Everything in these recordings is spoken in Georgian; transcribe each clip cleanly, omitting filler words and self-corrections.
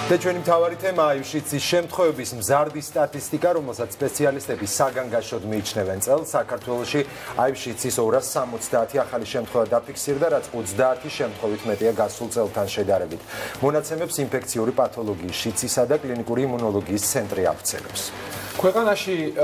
და ჩვენი მთავარი თემა აივ-შიდსის შემთხვევების მზარდი სტატისტიკა, რომელსაც სპეციალისტები საგანგაშოდ მიიჩნევენ წელს. საქართველოში აივ-შიდსის 270 ახალი შემთხვევა დაფიქსირდა, რაც 30 შემთხვევით მეტია გასულ წელთან შედარებით. მონაცემებს ინფექციური პათოლოგიის შიდსისა და კლინიკური იმუნოლოგიის ცენტრი აღწერებს. ქვეყანაში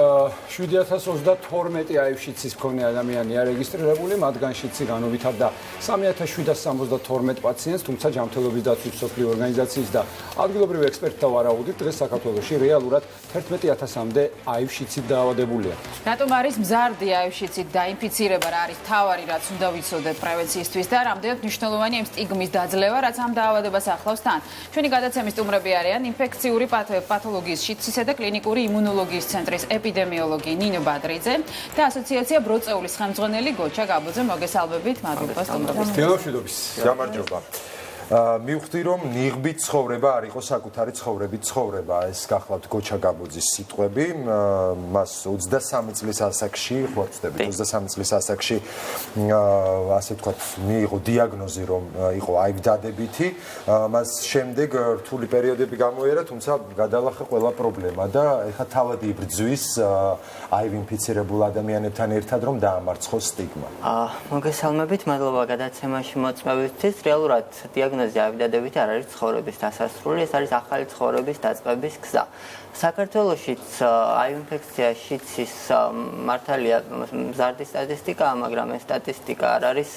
7032 აივ-შიდსის მქონე ადამიანია რეგისტრირებული, მათგან შიდსი განუვითარდა 3772 პაციენტს, თუმცა ჯანმრთელობის დაცვის მსოფლიო ორგანიზაციის და ადგილობრივი ექსპერტთა ვარაუდით დღეს საქართველოში რეალურად 11000-მდე აივ-შიდსით დაავადებულია. რატომ არის მზარდია აივ-შიდსით დაინფიცირება, რა არის თავარი, რაც უნდა ვიცოდეთ პრევენციისთვის და რამდენად მნიშვნელოვანია იმ სტიგმის დაძლევა, რაც ამ დაავადებას ახლავს თან. ჩვენი გადაცემის სტუმრები არიან ინფექციური პათოლოგიის შიდსისა და კლინიკური იმუნოლოგიის ცენტრის ეპიდემიოლოგი ნინო ბადრიძე და ასოციაცია ბროწეულის ხელმძღვანელი გოჩა გაბოძე. მოგესალმებით, მადლობა სტუმრების. გელოშვიდობის. გამარჯობა. მივხვდი რომ ნიღბით ცხოვრება არ იყო საკუთარი ცხოვრებით ცხოვრება, ეს გახლავთ გოჩა გაბოძის სიტყვები. მას 23 წლის ასაკში, ხო ვწდებით, 23 წლის ასაკში ასე ვთქვათ, მიიღო დიაგნოზი რომ იყო აივ დადებითი. მას შემდეგ რთული პერიოდები გამოიარა, თუმცა გადალახა ყველა პრობლემა და ეხლა თავად იბრძვის აივ ინფიცირებულ ადამიანებთან ერთად რომ დაამარცხოს სტიგმა. მოგესალმებით, მადლობა გადაცემაში მოწვევისთვის. რეალურად დიაგნოზი აივ-დადებითი არ არის ცხოვრების დასასრული, ეს არის ახალი ცხოვრების დაწყების გზა. საქართველოშიც აივ-ინფექცია შიდსის მართალია მზარდი სტატისტიკაა, მაგრამ ეს სტატისტიკა არ არის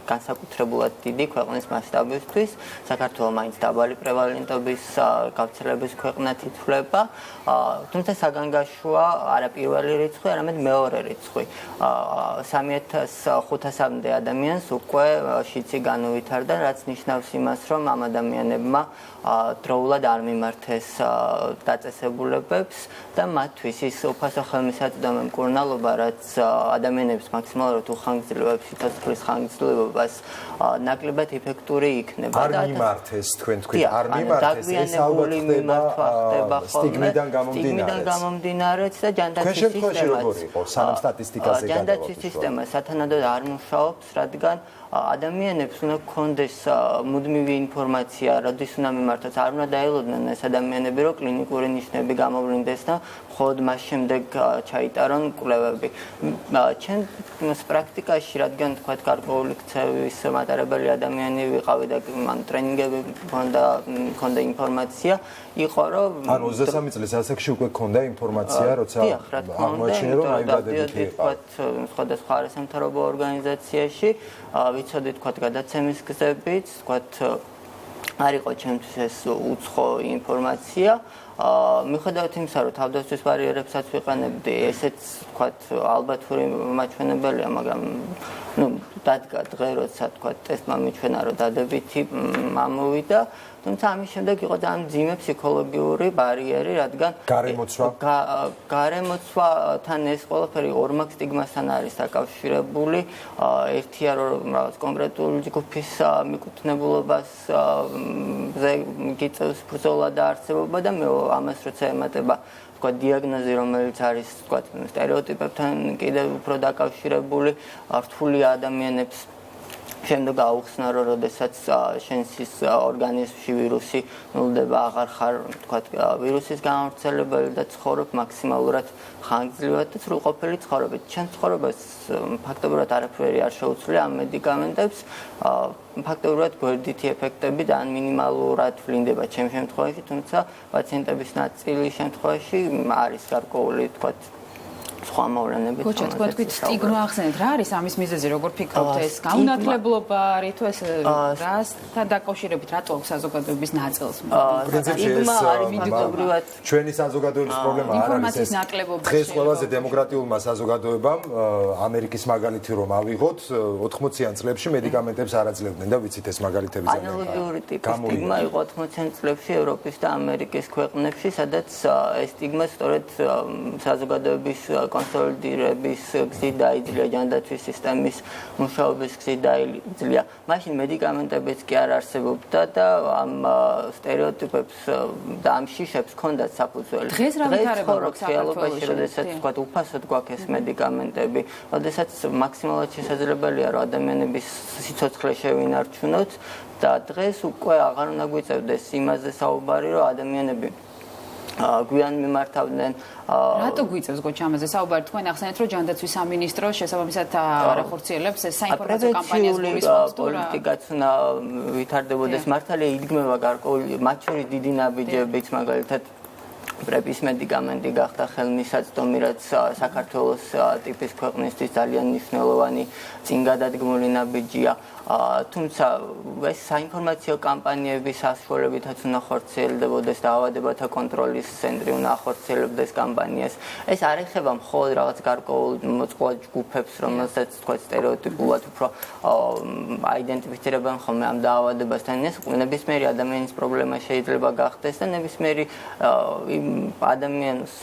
განსაკუთრებულად დიდი ქვეყნის მასშტაბისთვის. საქართველო მაინც დაბალი პრევალენტობის გავრცელების ქვეყნად ითვლება, თუმცა საგანგაშოა არა პირველი რიცხვი, არამედ მეორე რიცხვი. 3500-მდე ადამიანს უკვე შიდსი განუვითარდა, რაც ნიშნავს იმას, რომ ამ ადამიანებმა დროულად არ მიმართეს დაწესებულებებს და მათთვის ის უფასო ხელმისაწვდომი მკურნალობა, რაც ადამიანებს მაქსიმალურად უხანგრძლივებს სიცოცხლის ხანგრძლივობას, ნაკლებად ეფექტური იქნება. არ მიმართეს, თქვენ თქვით, არ მიმართეს, ეს ალბათ ხდება სტიგმიდან გამომდინარეც და ჯანდაცვის სისტემა სათანადოდ არ მუშაობს, რადგან ადამიანებს უნდა გქონდეს მუდმივი ინფორმაცია, როდის უნდა მიმართოს, არ უნდა დაელოდნენ ეს ადამიანები, რომ კლინიკური ნიშნები გამოვლინდეს და მხოლოდ მას შემდეგ ჩაიტარონ კვლევები. ჩემს პრაქტიკაში, რადგან თქვათ გარკვეული ქცევის მატარებელი ადამიანი ვიყავი და ტრენინგები მქონდა ინფორმაცია, იყო რომ 23 წლის ასაკში უკვე გქონდა ინფორმაცია, როცა აღმოაჩინე რომ აივ-დადებითი იყო. სხვადასხვა არასამთავრობო ორგანიზაციაში ვიცოდეთ თქვათ გადაცემის გზებიც, თქვათ არ იყო ჩემთვის ეს უცხო ინფორმაცია. მიუხედავად იმისა, რომ თავდაცვის ბარიერებსაც ვიყენებდი, ესეც თქვათ ალბათური მაჩვენებელია, მაგრამ დადგა დღე, როცა თქვათ ტესტმა მიჩვენა, რომ დადებითი ამოვიდა, თუმცა ამის შემდეგ იყო ძალიან მძიმე ფსიქოლოგიური ბარიერი, რადგან გარემოცვათან ეს ყველაფერი ორმაგ სტიგმასთან არის დაკავშირებული. ერთია რომ რაღაც კონკრეტული ჯგუფის მიკუთვნებულობას გიწევს ბრძოლა და არსებობა და მე ამას როცა ემატება თქვათ დიაგნოზი, რომელიც არის თქვათ სტერეოტიპებთან კიდევ უფრო დაკავშირებული, რთული ადამიანებს შემდეგ აუხსნა, რომ როდესაც შენს ის ორგანიზმში ვირუსი ნულდება, აღარ ხარ თქვათ ვირუსის გამავრცელებელი და ცხოვრობ მაქსიმალურად ხანგრძლივად და სრულყოფილი ცხოვრობით. ჩემს ცხოვრებას ფაქტობრივად არაფერი არ შეუცვლია ამ მედიკამენტებს. ფაქტობრივად გვერდითი ეფექტები და მინიმალურად ვლინდება ჩემს შემთხვევაში, თუმცა პაციენტების ნაწილის შემთხვევაში არის გარკვეული თქვათ სხვა მოვლენები. გოჩა, თქვენ თქვით სტიგმა ახსენეთ, რა არის ამის მიზეზი, როგორ ფიქრობთ, ეს გაუნათლებლობა არის თუ ეს რასთან დაკავშირებით, რატო საზოგადოების ნაწილს? პრინციპში ჩვენი საზოგადოების პრობლემა არ არის ეს. დღეს ყველაზე დემოკრატიულმა საზოგადოებამ ამერიკის მაგალითი რომ ავიღოთ, 80-იან წლებში მედიკამენტებს არ აძლევდნენ და ვიცით ეს მაგალითები ძალიან ანალოგიური ტიპის სტიგმა იყო 80-იან წლებში ევროპის და ამერიკის ქვეყნებში, სადაც ეს სტიგმა სწორედ საზოგადოების კონსოლიდირების გზით დაიძლია, ჯანდაცვის სისტემის მუშაობის გზით დაიძლია. მაშინ მედიკამენტებიც კი არ არსებობდა და ამ სტერეოტიპებს და ამ შიშებს ჰქონდათ საფუძველი. დღეს რა ვითარება გვაქვს საქართველოში, როდესაც თქვათ უფასოდ გვაქვს ეს მედიკამენტები, როდესაც მაქსიმალურად შესაძლებელია რომ ადამიანების სიცოცხლე შევინარჩუნოთ და დღეს უკვე აღარ უნდა გვიწევდეს იმაზე საუბარი, რომ ადამიანები გვიან მიმართავდნენ. რატო გვიწევს გოჩა ამაზე საუბარი? თქვენ ახსენეთ, რომ ჯანდაცვის სამინისტრო შესაბამისად არახორციელებს ეს საინფორმაციო კამპანიას გულისხმობს თუ რა? პოლიტიკაც უნდა ვითარდებოდეს. მართალია იდგმება გარკვეული, მათ შორის დიდი ნაბიჯებიც, მაგალითად პრეპის მედიკამენტი გახდა ხელმისაწვდომი, რაც საქართველოს ტიპის ქვეყნისთვის ძალიან მნიშვნელოვანი წინგადადგმული ნაბიჯია. თუმცა ეს საინფორმაციო კამპანიების საშუალებითაც უნდა ხორციელდებოდეს და ავადებათა კონტროლის ცენტრი უნდა ახორციელებდეს კამპანიას. ეს არ ეხება მხოლოდ რაღაც გარკვეულ მოწყვლად ჯგუფებს, რომელსაც თქვა სტერეოტიპულად უფრო აიდენტიფიცირებენ ხოლმე ამ დაავადებასთან. ეს ნებისმიერი ადამიანის პრობლემა შეიძლება გახდეს და ნებისმიერი ადამიანს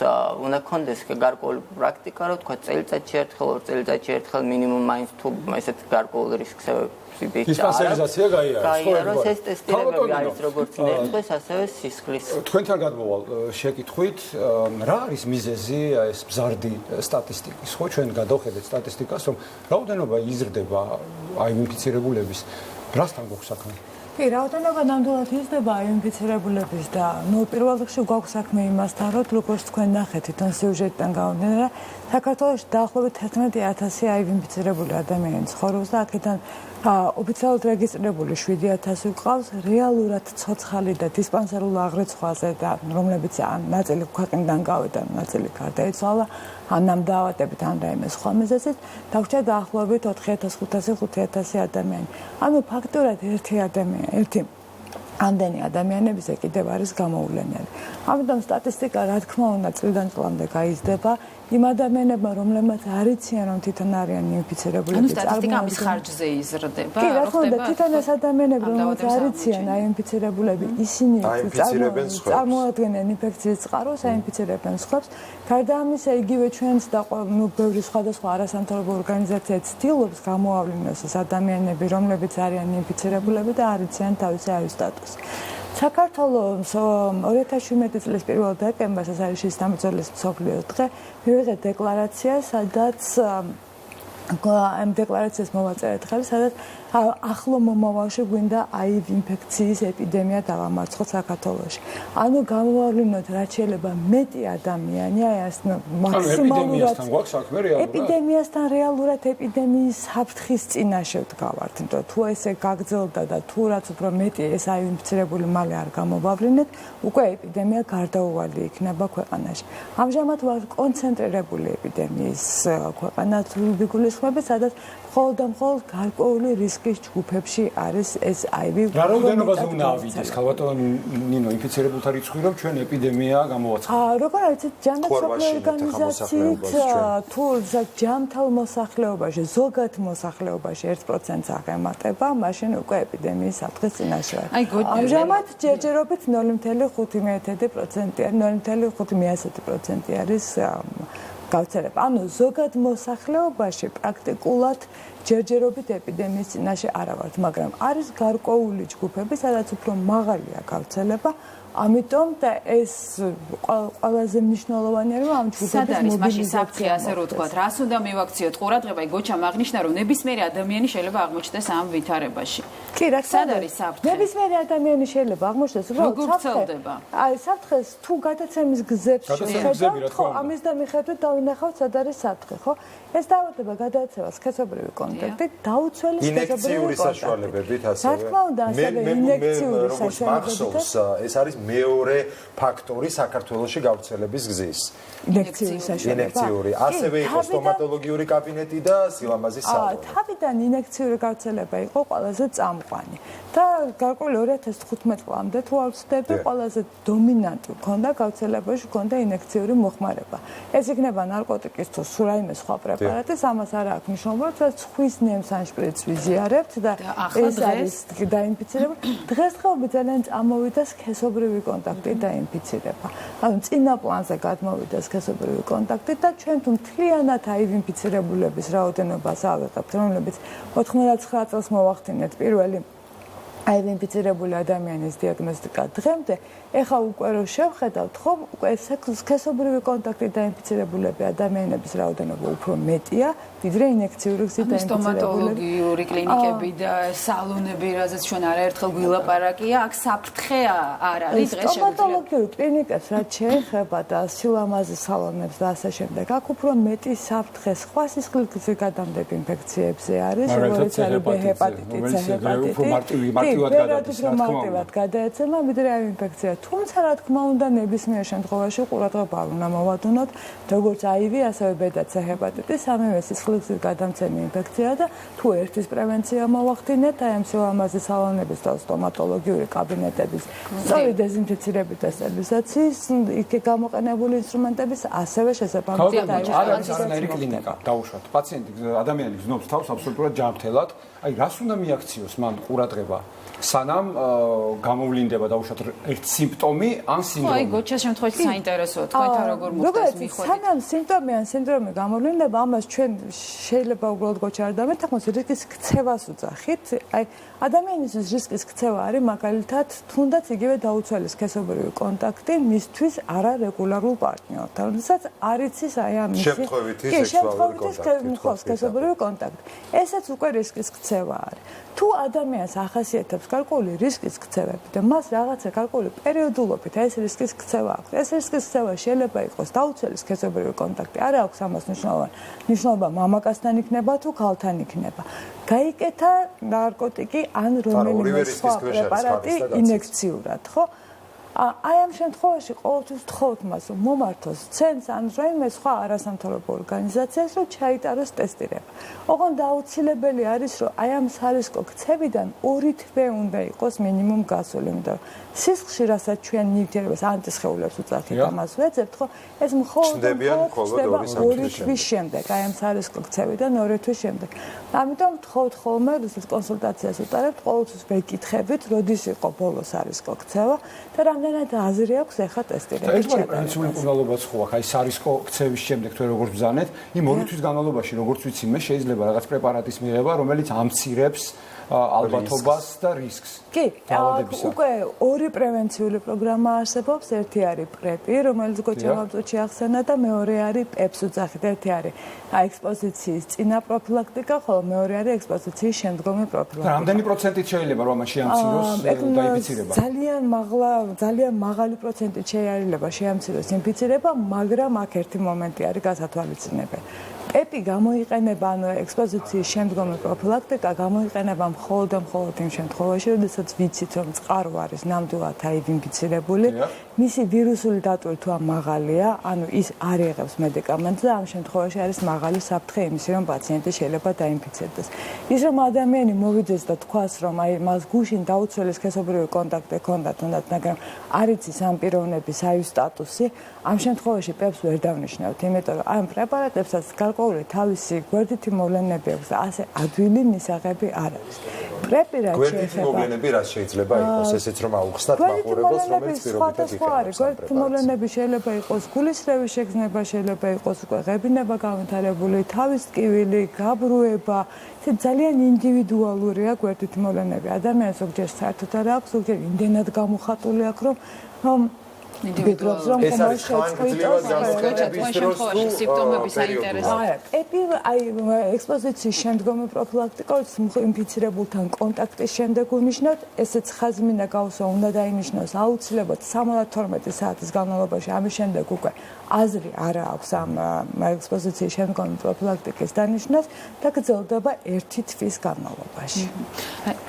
უნდა ქონდეს გარკვეული პრაქტიკა, რომ თქვა წელიწადში ერთხელ, ორ წელიწადში ერთხელ მინიმუმ მაინც თუ ესეთ გარკვეულ რისკს დისპანსერიზაცია გაიაროს ეს ტესტირებები არის როგორც ნერვების, ასევე სისხლის. თქვენთან გადმოვალ შეკითხვით, რა არის მიზეზი ეს მზარდი სტატისტიკის? ხო, ჩვენ გადავხედეთ სტატისტიკას, რომ რაოდენობა იზრდება აივ-ინფიცირებულების, რასთან გვაქვს საქმე? კი, რაოდენობა ნამდვილად იზრდება აივ-ინფიცირებულების და პირველ რიგში გვაქვს საქმე იმასთან, რომ როგორც თქვენ ნახეთ, თვითონ სიუჟეტიდან გამომდინარე, საქართველოში დაახლოებით 11,000 აივ-ინფიცირებული ადამიანი ცხოვრობს და აქედან ოფიციალურად რეგისტრირებული 7,000 გვყავს, რეალურად ცოცხალი და დისპანსერულ აღრიცხვაზე და რომლებიც ნაწილი ქვეყნიდან გავიდა, ნაწილი გარდაიცვალა, ან ამ დაავადებით ან რაიმე სხვა მიზეზით, დაგვჭირდა დაახლოებით 4,500-5,000 ადამიანი. ანუ ფაქტურად ერთი ამდენი ადამიანებზე კიდევ არის გამოუვლენელი. ამიტომ სტატისტიკა რა თქმა უნდა წლიდან წლამდე გაიზრდება იმ ადამიანებმა, რომლებმაც არ იციან რომ თვითონ არიან ინფიცირებულები. ანუ სტატისტიკა ამის ხარჯზე იზრდება. კი, რა თქმა უნდა, თვითონ ეს ადამიანები, რომლებმაც არ იციან ინფიცირებულები, ისინი წარმოადგენენ ინფექციის წყაროს, აინფიცირებენ სხვებს. გარდა ამისა, იგივე ჩვენს და ბევრი სხვადასხვა არასამთავრობო ორგანიზაცია ცდილობს გამოავლინოს ეს ადამიანები, რომლებიც არიან ინფიცირებულები და არ იციან თავისი აივის სტატუსი. საქართველოს 2017 წლის 1 დეკემბერს, ეს არის შიდსის მსოფლიო დღე, მივიღეთ დეკლარაცია, სადაც ამ დეკლარაციას მოვაწერეთ ხელი, სადაც ახლო მომავალში გვინდა აივ ინფექციის ეპიდემია დავამარცხოთ საქართველოში. ანუ გამოვავლინოთ რაც შეიძლება მეტი ადამიანი, ეს მაქსიმალურად ეპიდემიასთან რეალურად ეპიდემიის საფრთხის წინაშე ვდგავართ, იმიტომ თუ ესე გაგრძელდა და თუ რაც უფრო მეტი ეს აივ ინფიცირებული მალე არ გამოვავლინეთ, უკვე ეპიდემია გარდაუვალი იქნება ქვეყანაში. ამჟამად ვარ კონცენტრირებული ეპიდემიის ქვეყანა გულისხმობთ, სადაც მხოლოდ და მხოლოდ გარკვეული რისკის ჯგუფებში არის ეს აივი. რა რაოდენობაზე უნდა ავიდეს ქალბატონ ნინო ინფიცირებულთა რიცხვი, რომ ჩვენ ეპიდემია გამოვაცხადოთ? როგორ არის ჯანდაცვის ორგანიზაციით თუ ჯამთელ მოსახლეობაში, ზოგად მოსახლეობაში 1%-ს აღემატება, მაშინ უკვე ეპიდემიის საფრთხის წინაშე ვართ. ამჟამად ჯერჯერობით 0.5%, 0.5% არის გავრცელება. ანუ ზოგად მოსახლეობაში პრაქტიკულად ჯერჯერობით ეპიდემიის წინაშე არა ვართ, მაგრამ არის გარკვეული ჯგუფები, სადაც უფრო მაღალია გავრცელება. ამიტომ და ეს ყველაზე მნიშვნელოვანია, რომ ამ ჯგუფების მობილიზაცია ასე რომ ვთქვათ, რას უნდა მივაქციოთ ყურადღება, გოჩა აღნიშნა, რომ ნებისმიერი ადამიანი შეიძლება აღმოჩნდეს ამ ვითარებაში. კი, რა არის საფრთხე? ნებისმიერი ადამიანი შეიძლება აღმოჩნდეს, როგორ ვრცელდება? აი, საფრთხეს თუ გადაცემის გზებს შეხედავთ, ხო, ამის და მიხედვით დავინახავთ, სად არის საფრთხე, ხო? ეს დაავადება გადაეცემა სქესობრივი კონტაქტით, დაუცველი სქესობრივი საშუალებებით, ასევე. რა თქმა უნდა, ასევე ინექციური საშუალებებით. ეს არის მეორე ფაქტორი საქართველოში გავრცელების გზის. ინექციური საშუალება. ინექციური, ასევე იყო სტომატოლოგიური კაბინეტი და სილამაზის სალონი. თავიდან ინექციური გავრცელება იყო ყველაზე წამყვანი. და გარკვეული 2015 წლამდე თუ არ ვცდები, ყველაზე დომინანტი ქონდა გავრცელებაში ქონდა ინექციური მოხმარება. ეს იქნება ნარკოტიკის თუ სულ რაიმე სხვა პრეპარატის, ამას არ აქვს მნიშვნელობა, რომ ცხვრის ნემს ან შპრიცს ვიზიარებთ და ეს არის დაინფიცირება. დღესდღეობით ძალიან წამოვიდა სქესობრივი კონტაქტი დაინფიცირება. ანუ წინა პლანზე გადმოვიდა სქესობრივი კონტაქტი და ჩვენ თუ მთლიანად აივ-ინფიცირებულების რაოდენობას ავიღებთ, რომლებიც 99 წელს მოვახდინეთ პირველი აივ-ინფიცირებული ადამიანის დიაგნოსტიკა დღემდე, ეხლა უკვე რო შევხედავთ, ხო, უკვე სქესობრივი კონტაქტი დაინფიცირებულები ადამიანების რაოდენობა უფრო მეტია, ვიდრე ინექციური გზით დაინფიცირებულები. სტომატოლოგიური კლინიკები და სალონები, რაზეც ჩვენ არაერთხელ გვილაპარაკია, აქ საფრთხე არ არის დღეს შეგვიძლია. სტომატოლოგიური კლინიკებს რაც შეეხება და სილამაზის სალონებს და ასე შემდეგ, აქ უფრო მეტი საფრთხე სხვა სისხლგზის გადამდები ინფექციებზე არის, როგორც არის ჰეპატიტი, მარტივად გადაეცემა, ვიდრე აივ-ინფექცია. თუმცა რა თქმა უნდა ნებისმიერ შემთხვევაში ყურადღება არ უნდა მოვადუნოთ, როგორც აივი, ასევე ბედაც ჰეპატიტი, სამივე სისხლგზის გადამცემი ინფექცია და თუ ერთის პრევენცია მოვახდინეთ, აი ამ სილამაზის სალონების და სტომატოლოგიური კაბინეტების სწორი დეზინფიცირებით და სტერილიზაციის იქ გამოყენებული ინსტრუმენტების ასევე შესაბამისად არის არანაირი კლინიკა დაუშვათ. პაციენტი ადამიანი გზნობს თავს აბსოლუტურად ჯანმრთელად, აი რას უნდა მიაქციოს მან ყურადღება სანამ გამოვლინდება დაუშვათ ერთ სიმპტომი ან სინდრომი. აი გოჩას შემთხვევაში საინტერესოა თქვენთან როგორ მოხდეს მიხვედრით. სანამ სიმპტომი ან სინდრომი გამოვლინდება, ამას ჩვენ შეიძლება უბრალოდ გოჩა არ დამეთანხმოს რისკის ქცევას უძახით. აი ადამიანისთვის რისკის ქცევა არის მაგალითად თუნდაც იგივე დაუცველი სქესობრივი კონტაქტი მისთვის არარეგულარულ პარტნიორთან, როდესაც არ იცის აი ამ შემთხვევითი სქესობრივი კონტაქტი. ესეც უკვე რისკის ქცევა არის. თუ ადამიანს ახასიათებს გარკვეული რისკის ქცევები და მას რაღაცა გარკვეული პერიოდულობით ეს რისკის ქცევა აქვს, ეს რისკის ქცევა შეიძლება იყოს დაუცველი სქესობრივი კონტაქტი, არ აქვს ამას მნიშვნელობა მამაკაცთან იქნება თუ ქალთან იქნება. გაიკეთა ნარკოტიკი ან რომელიმე სხვა პრეპარატი ინექციურად, ხო? აი ამ შემთხვევაში ყოველთვის ვთხოვთ მას, რომ მომართოს ცენტრს ან რაიმე სხვა არასამთავრობო ორგანიზაციას, რომ ჩაიტაროს ტესტირება. ოღონდ აუცილებელი არის, რომ აი ამ სარისკო ქცევიდან 2 თვე უნდა იყოს მინიმუმ გასული, იმიტომ რომ სისხლში, რასაც ჩვენ ნივთიერებას ანტისხეულებს უწევთ, ამას ვეძებთ, ხო? ეს მხოლოდ 2 თვის შემდეგ, აი ამ სარისკო ქცევიდან 2 თვის შემდეგ. ამიტომ ვთხოვთ ხოლმე, როდესაც კონსულტაციას უტარებთ, ყოველთვის ვეკითხებით, როდის იყო ბოლო სარისკო ქცევა და რამდენად აზრი აქვს ახლა ტესტირების. ერთგვარი პრევენციული მკურნალობაც ხო აქვს, აი სარისკო ქცევის შემდეგ თუ როგორ ბრძანეთ, იმ 2 თვის განმავლობაში როგორც ვიცი მე შეიძლება რაღაც პრეპარატის მიღება, რომელიც ამცირებს ალბათობას და რისკს. კი, უკვე 2 პრევენციული პროგრამა არსებობს, ერთი არის პრეპი, რომელიც გოჩამაბწოჩი ახსენა და მეორე არის პეპს უძახით, ერთი არის ექსპოზიციის წინა პროფილაქტიკა, ხოლო მეორე არის ექსპოზიციის შემდგომი პროფილაქტიკა. რამდენი პროცენტით შეიძლება რომ ამაში ამციროს დაინფიცირება? ძალიან მაღალი პროცენტით შეიძლება შეამციროს ინფიცირება, მაგრამ აქ ერთი მომენტი არის გასათვალისწინებელი. პეპი გამოიყენება, ანუ ექსპოზიციის შემდგომი პროფილაქტიკა გამოიყენება მხოლოდ იმ შემთხვევაში, როდესაც ვიცით, რომ წყარო არის ნამდვილად აივ-ინფიცირებული, მისი ვირუსული დატვირთვა თუ მაღალია, ანუ ის არ იღებს მედიკამენტს და ამ შემთხვევაში არის მაღალი საფრთხე იმისი, რომ პაციენტი შეიძლება დაინფიცირდეს. ის რომ ადამიანი მოვიდეს და თქვას, რომ აი მას გუშინ დაუცველი სქესობრივი კონტაქტი ჰქონდა თუნდაც, მაგრამ არ იცის ამ პიროვნების აივ სტატუსი, ამ შემთხვევაში პეპს ვერ დავნიშნავთ, იმიტომ რომ ამ პრეპარატებსაც გარკვეული თავისი გვერდითი მოვლენები აქვს და ასე ადვილი მისაღები არ არის. პრეპი რაც გვერდითი მოვლენები რაც შეიძლება იყოს, ესეც რომ აუხსნათ მაყურებელს, რომელიც პირობითად იქნება. გვერდითი მოვლენები შეიძლება იყოს გულისრევის შეგრძნება, შეიძლება იყოს უკვე ღებინება განვითარებული, თავის ტკივილი, გაბრუება, ეს ძალიან ინდივიდუალურია გვერდითი მოვლენები. ადამიანს ზოგჯერ საერთოდ არ აქვს, ზოგჯერ იმდენად გამოხატული აქვს, რომ ვიგრობს რომ ეს ხანგრძლივად განსხვავების დროს სიმპტომები საინტერესოა. პეპი აი ექსპოზიციის შემდგომი პროფილაქტიკა ინფიცირებულთან კონტაქტის შემდეგ უნიშნავთ, ესეც ხაზი მინდა გავუსვა, უნდა დაინიშნოს აუცილებლად 72 საათის განმავლობაში, ამის შემდეგ უკვე აზრი არ აქვს ამ ექსპოზიციის შემდგომი პროფილაქტიკის დანიშნას და გრძელდება 1 თვის განმავლობაში.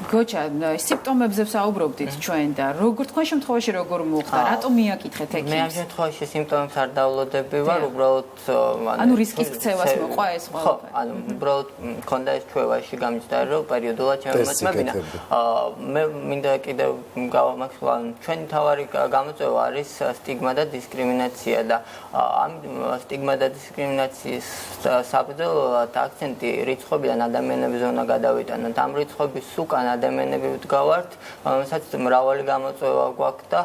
გოჩა, სიმპტომებზე ვსაუბრობდით ჩვენ და როგორ თქვენ შემთხვევაში როგორ მოხდა, რატომ მიაკითხეთ მე ამ ექიმს? შემთხვევაში სიმპტომებს არ დავლოდები ვარ, უბრალოდ ანუ რისკის ქცევას მოყვა ეს ხო, ყველაფერი. ანუ უბრალოდ მქონდა ეს ჩვევაში გამჯდარი, რომ პერიოდულად შემომეცმებინა. მე მინდა კიდევ გავამახვილო, ჩვენი მთავარი გამოწვევა არის სტიგმა და დისკრიმინაცია და ამ სტიგმა და დისკრიმინაციის საბრძოლველად აქცენტი რიცხვებიდან ადამიანებზე უნდა გადავიტანოთ. ამ რიცხვების უკან ადამიანები ვდგავართ, რომელსაც მრავალი გამოწვევა გვაქვს და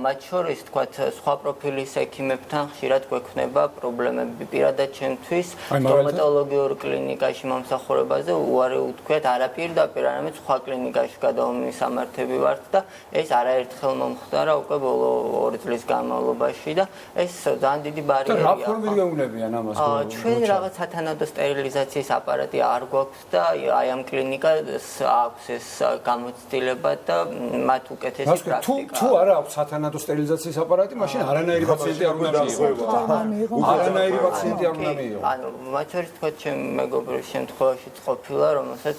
მათ შორის თქვათ სხვა პროფილის ექიმებთან ხშირად გვექნება პრობლემები. პირადად ჩემთვის სტომატოლოგიურ კლინიკაში მომსახურებაზე უარი ვთქვათ არაპირდაპირ, არამედ სხვა კლინიკაში გადავმისამართები ვართ და ეს არაერთხელ მომხდარა უკვე ბოლო 2 წლის განმავლობაში და ეს ძალიან დიდი ბარიერია. რა ფორმით გეუნებიან ამას? ჩვენ რაღაც სათანადო სტერილიზაციის აპარატი არ გვაქვს და აი ამ კლინიკას აქვს ეს გამოცდილება და მათ უკეთესი პრაქტიკა. თუ არა აქვს სათანადო სტერილიზაციის აპარატი, მაშინ არანაირი პაციენტი არ უნდა მიიღოს. არანაირი პაციენტი არ უნდა მიიღოს. ანუ მათ შორის თქვათ ჩემი მეგობრის შემთხვევაშიც ყოფილა, რომელსაც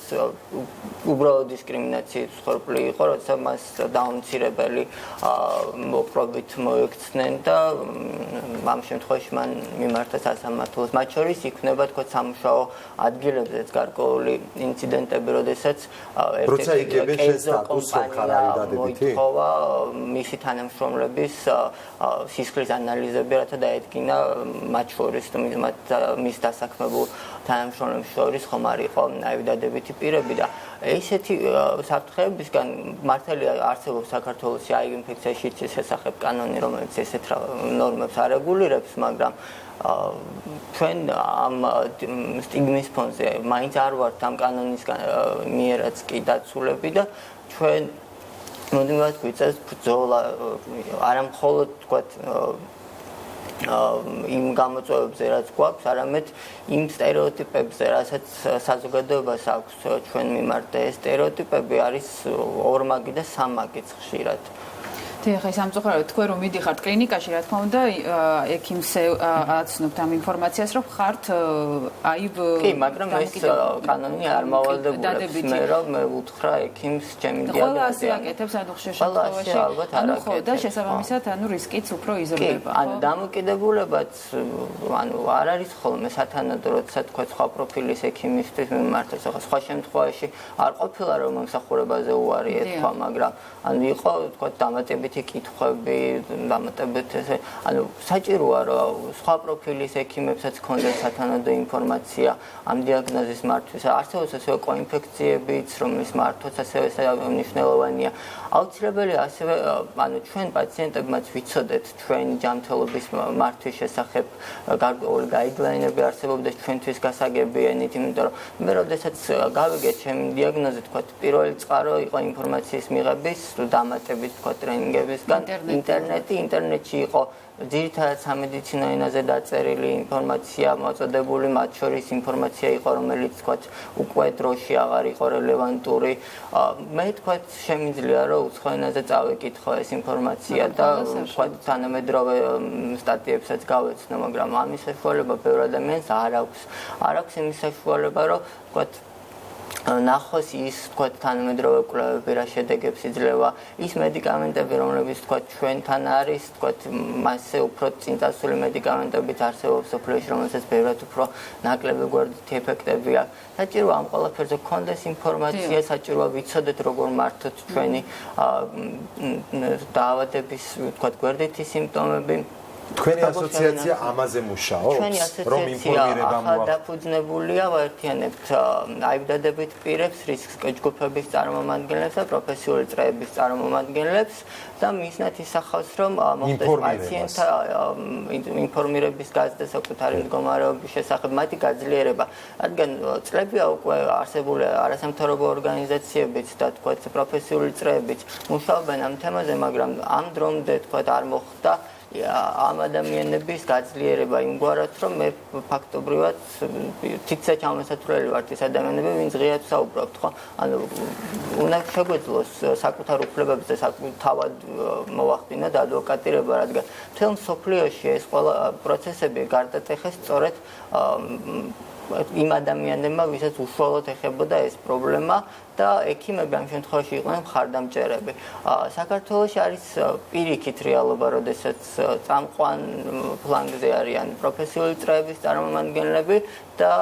უბრალოდ დისკრიმინაციის ხორბლი იყო, როცა მას დაუმცირებელი მოპყრობით მოექცნენ და ამ შემთხვევაში მან მიმართა სასამართლოს. მათ შორის იქნება თქვათ სამუშაო ადგილებზეც გარკვეული ინციდენტები, როდესაც ერთ-ერთი კომპანია მოითხოვა მისი თანამშრომლების სისხლის ანალიზები, რათა დაედგინა მათ შორის მის დასაქმებულ თანამშრომლებს შორის ხომ არ იყო აივ-დადებითი პირები და ესეთი საფრთხეებისგან მართალია არსებობს საქართველოში აივ-ინფექცია შიდსის შესახებ კანონი, რომელიც ესეთ ნორმებს არეგულირებს, მაგრამ ჩვენ ამ სტიგმის ფონზე მაინც არ ვართ ამ კანონის მიერაც კი დაცულები და ჩვენ მოდივართ გვიწევს ბრძოლა არა მხოლოდ თქვათ იმ გამოწვევებზე რაც გვაქვს, არამედ იმ სტერეოტიპებზე, რასაც საზოგადოებას აქვს ჩვენ მიმართ და ეს სტერეოტიპები არის ორმაგი და სამაგიც ხშირად. დიახ, ეს ამწუხარებლად თქვენ რომ მიდიხართ კლინიკაში, რა თქმა უნდა, ექიმს აცნობთ ამ ინფორმაციას, რომ ხართ აივ კი, მაგრამ ეს კანონი არ მავალდებულებს მე რომ მე ვუთხრა ექიმს ჩემი დიაგნოზი. ყველა ასე აკეთებს, ანუ ხშირ შემთხვევაში, ანუ ხო და შესაბამისად, ანუ რისკიც უფრო იზრდება. კი, ანუ დამოკიდებულებაც ანუ არ არის ხოლმე სათანადო, როცა თქვა სხვა პროფილის ექიმისთვის მიმართოს, ხო სხვა შემთხვევაში არ ყოფილა რომ მომსახურებაზე უარი ეთქვა, მაგრამ ანუ იყო თქვა დამატებით კითხვები, დამატებით ესე, ანუ საჭიროა რომ სხვა პროფილის ექიმებსაც ქონდეს სათანადო ინფორმაცია ამ დიაგნოზის მართვის. არსებობს ასევე კოინფექციებიც, რომლის მართვაც ასევე მნიშვნელოვანია. აუცილებელია ასევე, ანუ ჩვენ პაციენტებმაც ვიცოდეთ ჩვენი ჯანმრთელობის მართვის შესახებ გარკვეული გაიდლაინები არსებობდეს ჩვენთვის გასაგებიანით, იმიტომ რომ მე როდესაც გავიგე ჩემი დიაგნოზი, თქვა პირველი წყარო იყო ინფორმაციის მიღების, დამატებით თქვა ტრენინგებისგან ინტერნეტში იყო ძირითადად სამედიცინო ენაზე დაწერილი ინფორმაცია მოწოდებული, მათ შორის ინფორმაცია იყო, რომელიც თქვა უკვე დროში აღარ იყო რელევანტური. მე თქვა შემიძლია რომ უცხო ენაზე წავიკითხო ეს ინფორმაცია და თქვა თანამედროვე სტატიებსაც გავეცნო, მაგრამ ამის საშუალება ბევრ ადამიანს არ აქვს. არ აქვს იმის საშუალება, რომ თქვა ნახოს ის თქვა თანამედროვე კვლევები რა შედეგებს იძლევა, ის მედიკამენტები, რომლებიც თქვა ჩვენთან არის, თქვა მასზე უფრო წინწასული მედიკამენტებიც არსებობს სოფლიოში, რომელსაც ბევრად უფრო ნაკლები გვერდითი ეფექტები აქვს. საჭიროა ამ ყველაფერზე გქონდეს ინფორმაცია, საჭიროა ვიცოდეთ როგორ მართოთ ჩვენი დაავადების თქვა გვერდითი სიმპტომები. თქვენი ასოციაცია ამაზე მუშაობს, რომ ინფორმირება მოაქვს. დაფუძნებულია ვაერთიანებთ აივ-დადებით პირებს, რისკს ჯგუფების წარმომადგენლებს და პროფესიული წრეების წარმომადგენლებს და მიზნად ისახავს, რომ მოხდეს პაციენტთა ინფორმირების გაზრდა საკუთარი მდგომარეობის შესახებ მათი გაძლიერება. რადგან წლებია უკვე არსებული არასამთავრობო ორგანიზაციებიც და თქვა პროფესიული წრეებიც მუშაობენ ამ თემაზე, მაგრამ ამ დრომდე თქვა არ მოხდა ამ ადამიანების გაძლიერება იმგვარად, რომ მე ფაქტობრივად თითქოს ჩამოსათვლელი ვარ ის ადამიანები, ვინც ღიად საუბრობთ, ხო? ანუ უნდა შეგვეძლოს საკუთარ უფლებებზე თავად მოვახდინოთ ადვოკატირება, რადგან მთელ მსოფლიოში ეს ყველა პროცესები გარდატეხეს სწორედ იმ ადამიანებმა, ვისაც უშუალოდ ეხებოდა ეს პრობლემა და ექიმები ამ შემთხვევაში იყვნენ მხარდამჭერები. საქართველოში არის პირიქით რეალობა, როდესაც წამყვან ფლანგზე არიან პროფესიული წრეების წარმომადგენლები და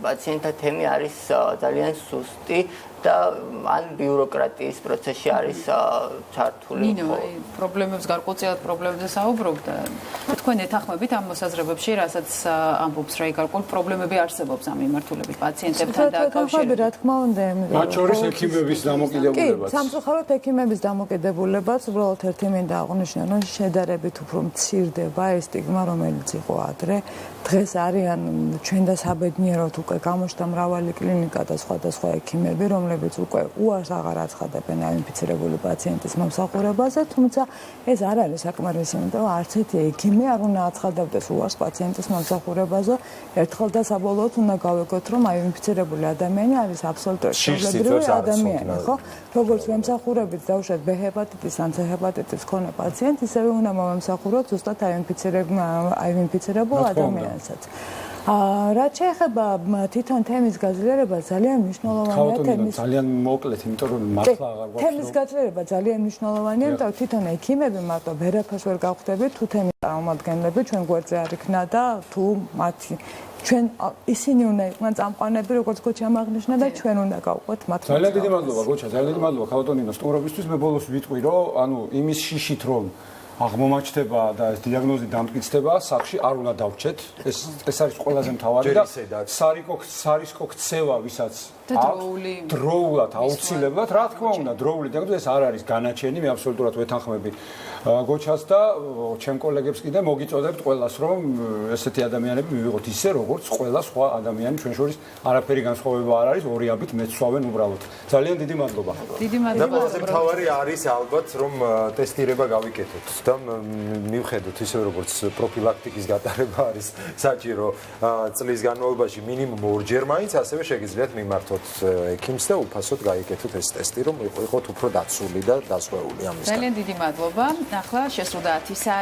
პაციენტთა თემი არის ძალიან სუსტი და ან ბიუროკრატიის პროცესში არის ჩართული. ნინო, პრობლემებს გარკვეულწილად პრობლემებზე საუბრობთ და თქვენ ეთანხმებით ამ მოსაზრებებში, რასაც ამბობს რა გარკვეულ პრობლემები არსებობს ამ მიმართულებით პაციენტებთან დაკავშირებით. რა თქმა უნდა, მათ შორის ექიმების დამოკიდებულებაც. სამწუხაროდ ექიმების დამოკიდებულებაც, უბრალოდ ერთი მინდა აღვნიშნო, რომ შედარებით უფრო მცირდება ეს სტიგმა, რომელიც იყო ადრე. დღეს არიან ჩვენ და საბედნიეროდ უკვე გამოჩნდა მრავალი კლინიკა და სხვადასხვა ექიმები, რომლებიც უკვე უარს აღარ აცხადებენ აინფიცირებული პაციენტის მომსახურებაზე, თუმცა ეს არ არის საკმარისი, იმიტომ რომ არც ერთი ექიმი არ უნდა აცხადებდეს უარს პაციენტის მომსახურებაზე. ერთხელ და საბოლოოდ უნდა გავიგოთ, რომ აინფიცირებული ადამიანი არის აბსოლუტურად ჩვეულებრივი ადამიანი, ხო? როგორც მომსახურებით დავუშვათ ბ ჰეპატიტის ან C ჰეპატიტის მქონე პაციენტს, ისევე უნდა მომსახუროთ ზუსტად აინფიცირებულ ადამიანსაც. რაც შეეხება თვითონ თემის გაძლიერება, ძალიან მნიშვნელოვანია თემის. ძალიან მოკლედ, იმიტომ რომ მართლა აღარ გვაქვს. თემის გაძლიერება ძალიან მნიშვნელოვანია, იმიტომ რომ თვითონ ექიმები მარტო ვერაფერს ვერ გავხდებით, თუ თემის წარმომადგენლები ჩვენ გვერდზე არ იქნა და თუ მათი ჩვენ ისინი უნდა იყვნენ წამყვანები, როგორც გოჩამ აღნიშნა და ჩვენ უნდა გავყვეთ მათ. ძალიან დიდი მადლობა გოჩა, ძალიან დიდი მადლობა ქალბატონინო სტუმრებისთვის. მე ბოლოს ვიტყვი, რომ ანუ იმის შიშით რომ აღმომაჩნდება და ეს დიაგნოზი დამტკიცდება, სახში არ უნდა დავჩეთ. ეს არის ყველაზე მთავარი და სარისკო ქცევა, ვისაც დროულად აუცილებლად, რა თქმა უნდა, დროული დიაგნოზი ეს არ არის განაჩენი, მე აბსოლუტურად ვეთანხმები გოჩას და ჩემ კოლეგებს კიდე მოგიწოდებთ ყველას, რომ ესეთი ადამიანები მივიღოთ ისე, როგორც ყველა სხვა ადამიანი ჩვენ შორის არაფერი განსხვავება არ არის, ორი აბით მეცვავენ უბრალოდ. ძალიან დიდი მადლობა. დიდი მადლობა. და ყველაზე მთავარი არის ალბათ, რომ ტესტირება გავიკეთოთ და მივხედოთ ისე, როგორც პროფილაქტიკის გატარება არის საჭირო წლის განმავლობაში მინიმუმ ორჯერ მაინც, ასევე შეგიძლიათ მიმართოთ ექიმს და უფასოდ გაიკეთოთ ეს ტესტი, რომ იყოთ უფრო დაცული და დასვეული ამისგან. ძალიან დიდი მადლობა. ახლა შესრულდა 10 საათი.